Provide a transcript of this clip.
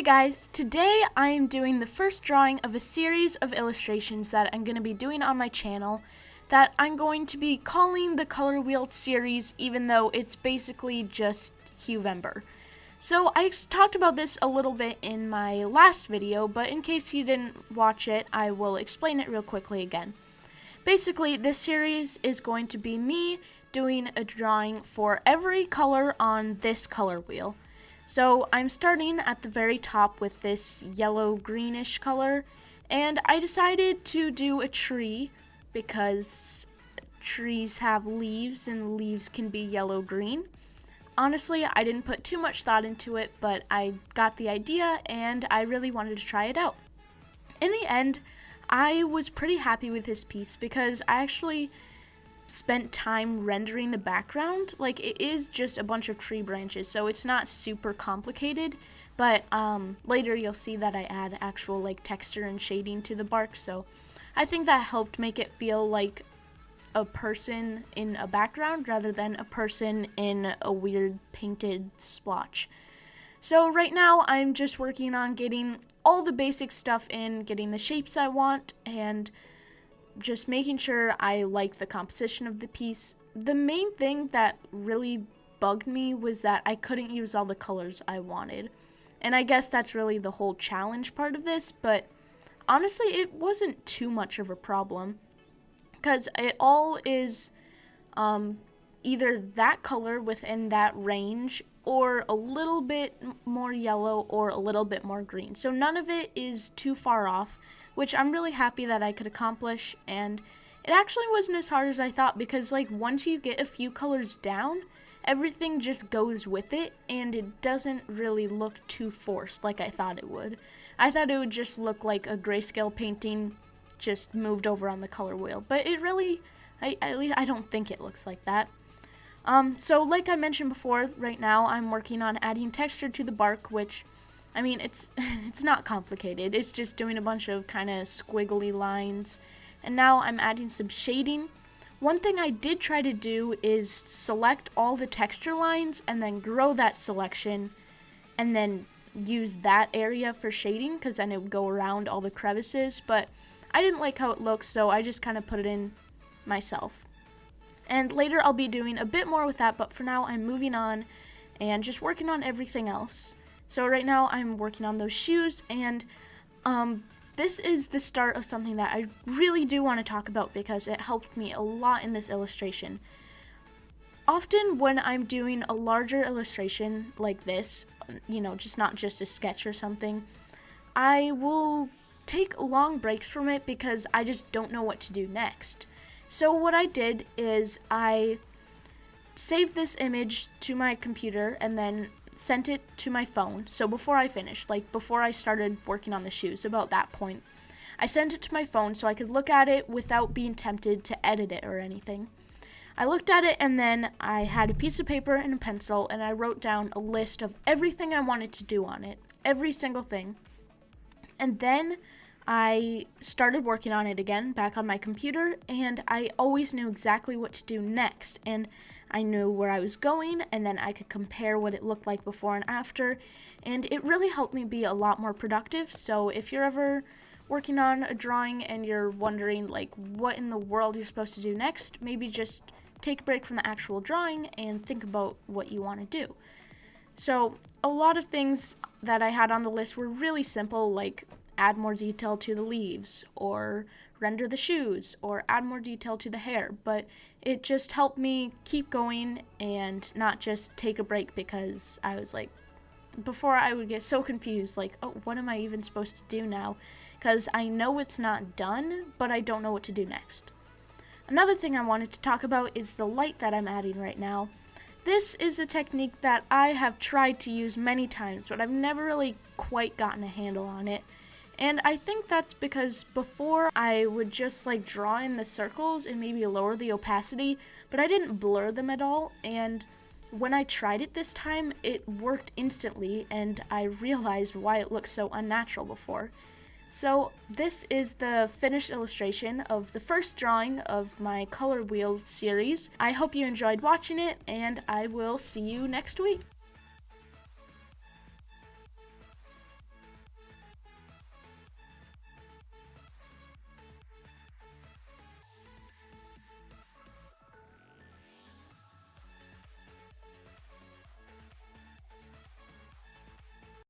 Hey guys, today I am doing the first drawing of a series of illustrations that I'm going to be doing on my channel that I'm going to be calling the Color Wheel series, even though it's basically just Huevember. So I talked about this a little bit in my last video, but in case you didn't watch it, I will explain it real quickly again. Basically, this series is going to be me doing a drawing for every color on this color wheel. So I'm starting at the very top with this yellow greenish color, and I decided to do a tree because trees have leaves and leaves can be yellow green. Honestly, I didn't put too much thought into it, but I got the idea and I really wanted to try it out. In the end, I was pretty happy with this piece because I actually spent time rendering the background. Like, it is just a bunch of tree branches, so it's not super complicated, but later you'll see that I add actual like texture and shading to the bark, so I think that helped make it feel like a person in a background rather than a person in a weird painted splotch. So right now I'm just working on getting all the basic stuff in, getting the shapes I want, and just making sure I like the composition of the piece. The main thing that really bugged me was that I couldn't use all the colors I wanted. And I guess that's really the whole challenge part of this, but honestly it wasn't too much of a problem because it all is either that color within that range or a little bit more yellow or a little bit more green. So none of it is too far off, which I'm really happy that I could accomplish, and it actually wasn't as hard as I thought because like once you get a few colors down, everything just goes with it and it doesn't really look too forced like I thought it would. I thought it would just look like a grayscale painting just moved over on the color wheel, but it really, at least I don't think it looks like that. So like I mentioned before, right now I'm working on adding texture to the bark, which, I mean, it's not complicated. It's just doing a bunch of kind of squiggly lines. And now I'm adding some shading. One thing I did try to do is select all the texture lines and then grow that selection and then use that area for shading because then it would go around all the crevices. But I didn't like how it looks, so I just kind of put it in myself. And later I'll be doing a bit more with that, but for now I'm moving on and just working on everything else. So right now I'm working on those shoes, and this is the start of something that I really do want to talk about because it helped me a lot in this illustration. Often when I'm doing a larger illustration like this, you know, just not just a sketch or something, I will take long breaks from it because I just don't know what to do next. So what I did is I saved this image to my computer and then sent it to my phone. So before I finished, like before I started working on the shoes, about that point, I sent it to my phone so I could look at it without being tempted to edit it or anything. I looked at it and then I had a piece of paper and a pencil and I wrote down a list of everything I wanted to do on it, every single thing. And then I started working on it again back on my computer, and I always knew exactly what to do next, and I knew where I was going, and then I could compare what it looked like before and after, and it really helped me be a lot more productive. So if you're ever working on a drawing and you're wondering like what in the world you're supposed to do next, maybe just take a break from the actual drawing and think about what you want to do. So a lot of things that I had on the list were really simple, like add more detail to the leaves, or render the shoes, or add more detail to the hair, but it just helped me keep going and not just take a break because I was like, before I would get so confused, like, oh, what am I even supposed to do now? Because I know it's not done, but I don't know what to do next. Another thing I wanted to talk about is the light that I'm adding right now. This is a technique that I have tried to use many times, but I've never really quite gotten a handle on it. And I think that's because before I would just like draw in the circles and maybe lower the opacity, but I didn't blur them at all. And when I tried it this time, it worked instantly and I realized why it looked so unnatural before. So this is the finished illustration of the first drawing of my Color Wheel series. I hope you enjoyed watching it, and I will see you next week.